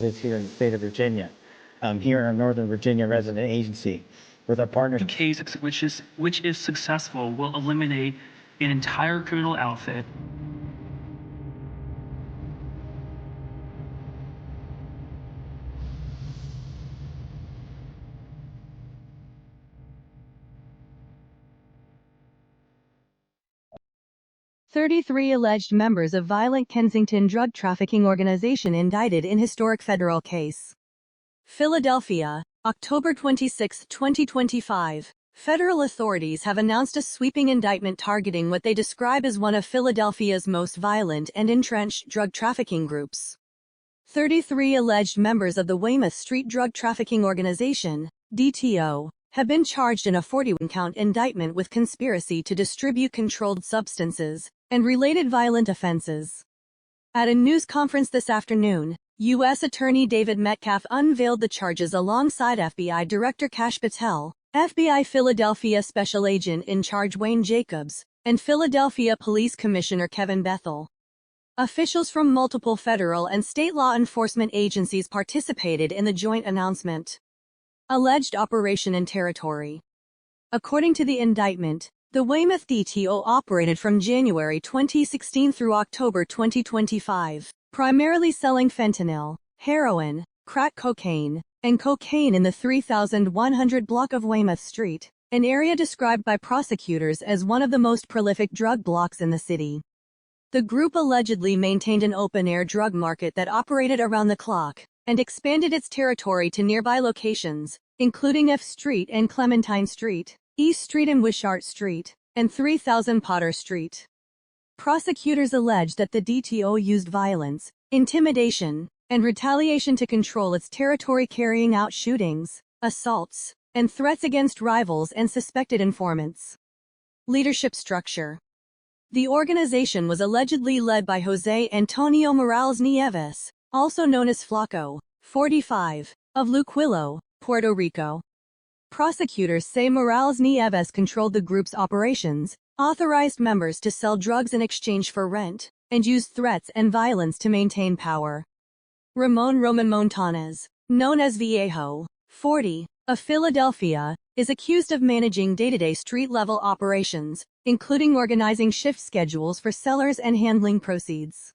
Is here in the state of Virginia, here in our Northern Virginia resident agency, with our partners. Case which is successful will eliminate an entire criminal outfit. "33 alleged members of violent Kensington drug trafficking organization indicted in historic federal case." Philadelphia, October 26, 2025. Federal authorities have announced a sweeping indictment targeting what they describe as one of Philadelphia's most violent and entrenched drug trafficking groups. 33 alleged members of the Weymouth Street Drug Trafficking Organization, DTO, have been charged in a 41-count indictment with conspiracy to distribute controlled substances and related violent offenses. At a news conference this afternoon, U.S. Attorney David Metcalf unveiled the charges alongside FBI Director Kash Patel, FBI Philadelphia Special Agent in Charge Wayne Jacobs, and Philadelphia Police Commissioner Kevin Bethel. Officials from multiple federal and state law enforcement agencies participated in the joint announcement. Alleged operation and territory. According to the indictment, the Weymouth DTO operated from January 2016 through October 2025, primarily selling fentanyl, heroin, crack cocaine, and cocaine in the 3100 block of Weymouth Street, an area described by prosecutors as one of the most prolific drug blocks in the city. The group allegedly maintained an open-air drug market that operated around the clock and expanded its territory to nearby locations, including F Street and Clementine Street, East Street and Wishart Street, and 3000 Potter Street. Prosecutors alleged that the DTO used violence, intimidation, and retaliation to control its territory, carrying out shootings, assaults, and threats against rivals and suspected informants. Leadership structure. The organization was allegedly led by Jose Antonio Morales Nieves, also known as Flaco, 45, of Luquillo, Puerto Rico. Prosecutors say Morales Nieves controlled the group's operations, authorized members to sell drugs in exchange for rent, and used threats and violence to maintain power. Ramon Montañez, known as Viejo, 40, of Philadelphia, is accused of managing day-to-day street-level operations, including organizing shift schedules for sellers and handling proceeds.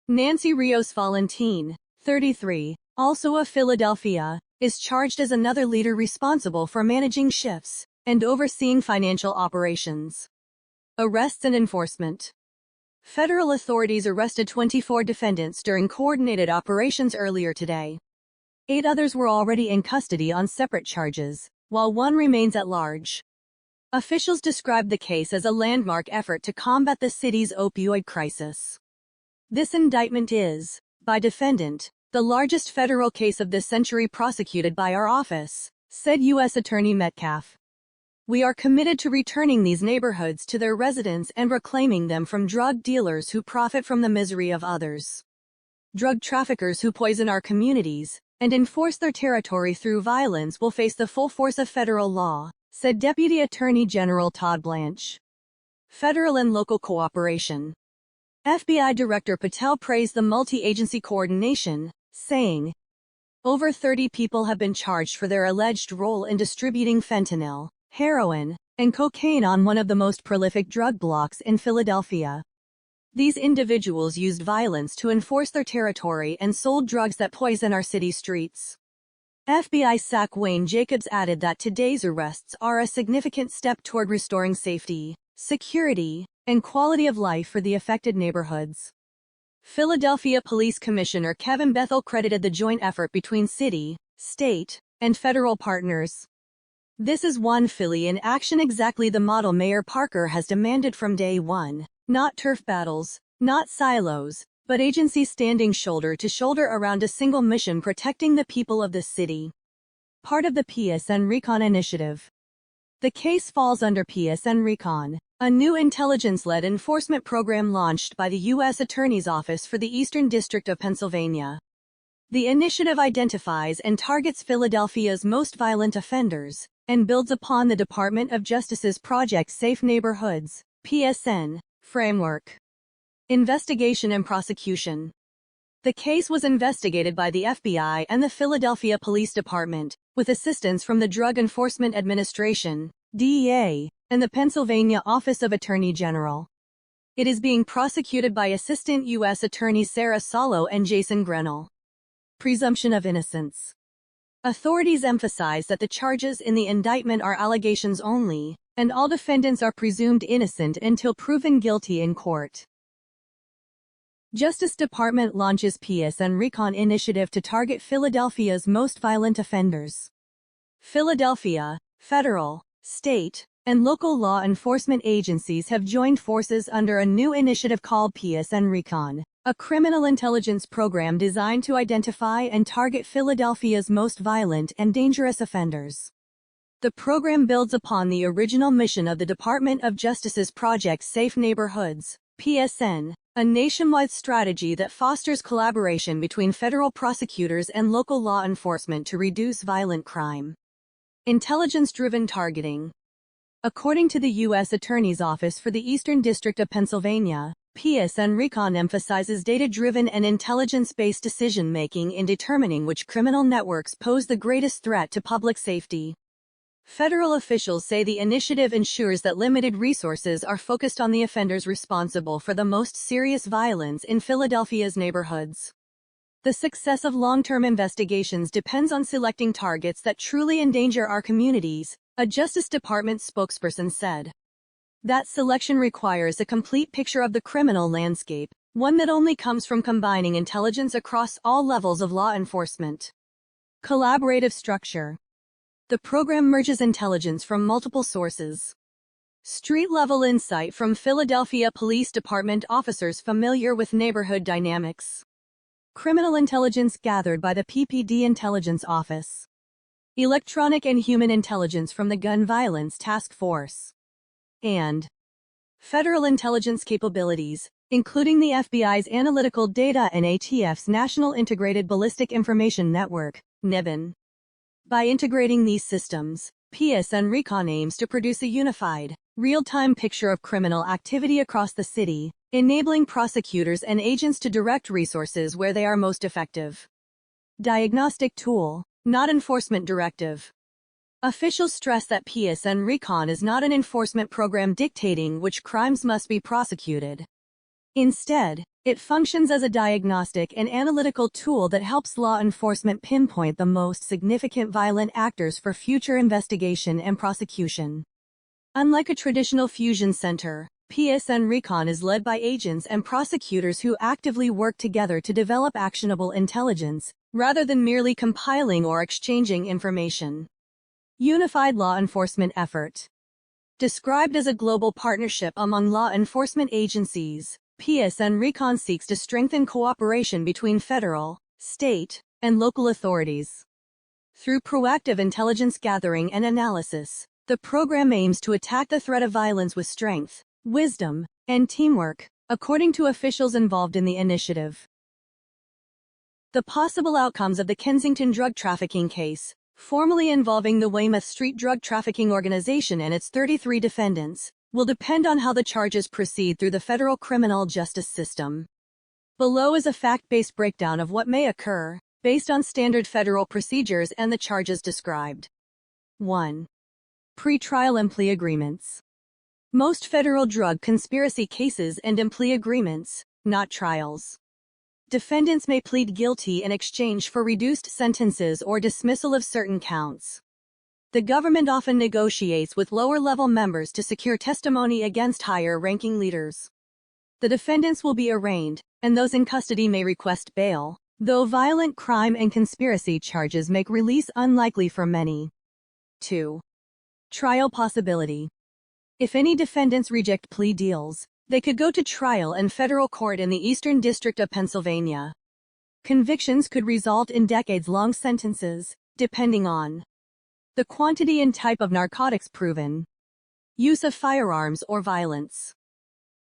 Nancy Rios Valentin, 33, also of Philadelphia, is charged as another leader responsible for managing shifts and overseeing financial operations. Arrests and enforcement. Federal authorities arrested 24 defendants during coordinated operations earlier today. 8 others were already in custody on separate charges, while 1 remains at large. Officials described the case as a landmark effort to combat the city's opioid crisis. This indictment is, by defendant, the largest federal case of this century prosecuted by our office, said U.S. Attorney Metcalf. We are committed to returning these neighborhoods to their residents and reclaiming them from drug dealers who profit from the misery of others. Drug traffickers who poison our communities and enforce their territory through violence will face the full force of federal law, said Deputy Attorney General Todd Blanche. Federal and local cooperation. FBI Director Patel praised the multi-agency coordination, saying, "Over 30 people have been charged for their alleged role in distributing fentanyl, heroin, and cocaine on one of the most prolific drug blocks in Philadelphia. These individuals used violence to enforce their territory and sold drugs that poison our city streets." FBI SAC Wayne Jacobs added that today's arrests are a significant step toward restoring safety, security, and quality of life for the affected neighborhoods. Philadelphia Police Commissioner Kevin Bethel credited the joint effort between city, state, and federal partners. "This is one Philly in action, exactly the model Mayor Parker has demanded from day one. Not turf battles, not silos, but agencies standing shoulder to shoulder around a single mission, protecting the people of the city." Part of the PSN Recon Initiative. The case falls under PSN Recon, a new intelligence-led enforcement program launched by the U.S. Attorney's Office for the Eastern District of Pennsylvania. The initiative identifies and targets Philadelphia's most violent offenders, and builds upon the Department of Justice's Project Safe Neighborhoods, PSN, framework. Investigation and prosecution. The case was investigated by the FBI and the Philadelphia Police Department, with assistance from the Drug Enforcement Administration, DEA, and the Pennsylvania Office of Attorney General. It is being prosecuted by Assistant U.S. Attorneys Sarah Salo and Jason Grenell. Presumption of innocence. Authorities emphasize that the charges in the indictment are allegations only, and all defendants are presumed innocent until proven guilty in court. Justice Department launches PS and Recon initiative to target Philadelphia's most violent offenders. Philadelphia, federal, state, and local law enforcement agencies have joined forces under a new initiative called PS and Recon, a criminal intelligence program designed to identify and target Philadelphia's most violent and dangerous offenders. The program builds upon the original mission of the Department of Justice's Project Safe Neighborhoods, PSN, a nationwide strategy that fosters collaboration between federal prosecutors and local law enforcement to reduce violent crime. Intelligence-driven targeting. According to the U.S. Attorney's Office for the Eastern District of Pennsylvania, PS and Recon emphasizes data-driven and intelligence-based decision-making in determining which criminal networks pose the greatest threat to public safety. Federal officials say the initiative ensures that limited resources are focused on the offenders responsible for the most serious violence in Philadelphia's neighborhoods. The success of long-term investigations depends on selecting targets that truly endanger our communities, a Justice Department spokesperson said. That selection requires a complete picture of the criminal landscape, one that only comes from combining intelligence across all levels of law enforcement. Collaborative structure. The program merges intelligence from multiple sources. Street-level insight from Philadelphia Police Department officers familiar with neighborhood dynamics. Criminal intelligence gathered by the PPD Intelligence Office. Electronic and human intelligence from the Gun Violence Task Force. And federal intelligence capabilities, including the FBI's analytical data and ATF's National Integrated Ballistic Information Network, NIBIN. By integrating these systems, PS and Recon aims to produce a unified, real-time picture of criminal activity across the city, enabling prosecutors and agents to direct resources where they are most effective. Diagnostic tool, not enforcement directive. Officials stress that PS and Recon is not an enforcement program dictating which crimes must be prosecuted. Instead, it functions as a diagnostic and analytical tool that helps law enforcement pinpoint the most significant violent actors for future investigation and prosecution. Unlike a traditional fusion center, PS and Recon is led by agents and prosecutors who actively work together to develop actionable intelligence, rather than merely compiling or exchanging information. Unified law enforcement effort. Described as a global partnership among law enforcement agencies, PS and Recon seeks to strengthen cooperation between federal, state, and local authorities. Through proactive intelligence gathering and analysis, the program aims to attack the threat of violence with strength, wisdom, and teamwork, according to officials involved in the initiative. The possible outcomes of the Kensington drug trafficking case, formerly involving the Weymouth Street drug trafficking organization and its 33 defendants, will depend on how the charges proceed through the federal criminal justice system. Below is a fact-based breakdown of what may occur, based on standard federal procedures and the charges described. 1. Pre-trial and plea agreements. Most federal drug conspiracy cases end in plea agreements, not trials. Defendants may plead guilty in exchange for reduced sentences or dismissal of certain counts. The government often negotiates with lower-level members to secure testimony against higher-ranking leaders. The defendants will be arraigned, and those in custody may request bail, though violent crime and conspiracy charges make release unlikely for many. 2. Trial possibility. If any defendants reject plea deals, they could go to trial in federal court in the Eastern District of Pennsylvania. Convictions could result in decades-long sentences, depending on the quantity and type of narcotics proven, use of firearms or violence,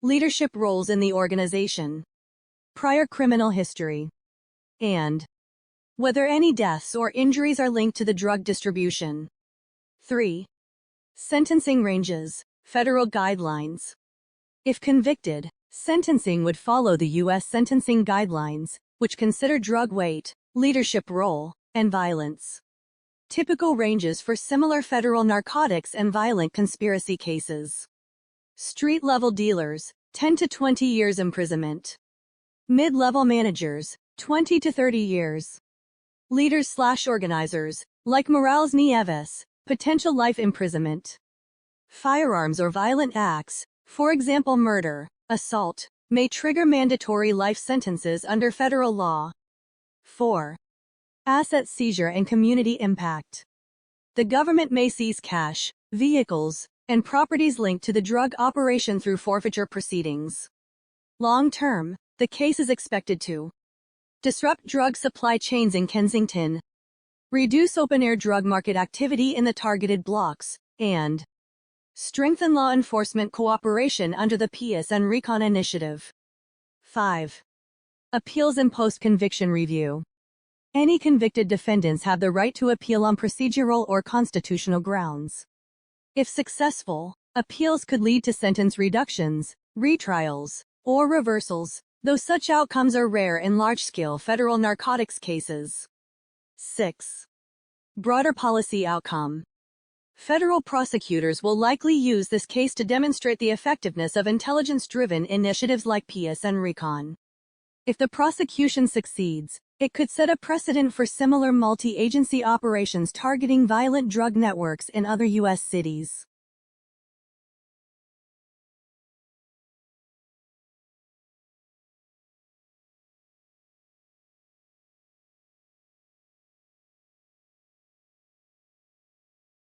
leadership roles in the organization, prior criminal history, and whether any deaths or injuries are linked to the drug distribution. 3. Sentencing ranges, federal guidelines. If convicted, sentencing would follow the U.S. sentencing guidelines, which consider drug weight, leadership role, and violence. Typical ranges for similar federal narcotics and violent conspiracy cases. Street-level dealers, 10 to 20 years imprisonment. Mid-level managers, 20 to 30 years. Leaders/organizers, like Morales Nieves, potential life imprisonment. Firearms or violent acts, for example murder, assault, may trigger mandatory life sentences under federal law. 4. Asset seizure and community impact. The government may seize cash, vehicles, and properties linked to the drug operation through forfeiture proceedings. Long term, the case is expected to disrupt drug supply chains in Kensington, reduce open-air drug market activity in the targeted blocks, and strengthen law enforcement cooperation under the PS and Recon Initiative. 5. Appeals and post-conviction review. Any convicted defendants have the right to appeal on procedural or constitutional grounds. If successful, appeals could lead to sentence reductions, retrials, or reversals, though such outcomes are rare in large-scale federal narcotics cases. 6. Broader policy outcome. Federal prosecutors will likely use this case to demonstrate the effectiveness of intelligence-driven initiatives like PS and Recon. If the prosecution succeeds, it could set a precedent for similar multi-agency operations targeting violent drug networks in other U.S. cities.